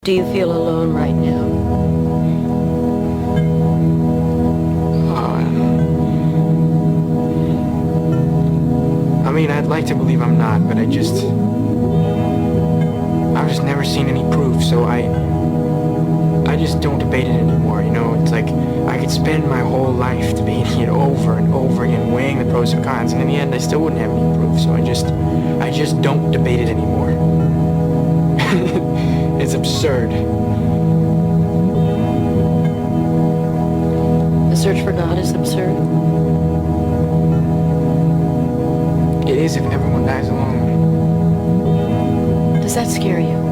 Do you feel alone right now? I mean, I'd like to believe I'm not, but I've just never seen any proof, so I just don't debate it anymore, you know? It's like, I could spend my whole life debating it over and over again, weighing the pros and cons, and in the end, I still wouldn't have any proof, so I just don't debate it anymore. It's absurd. The search for God is absurd. It is if everyone dies alone. Does that scare you?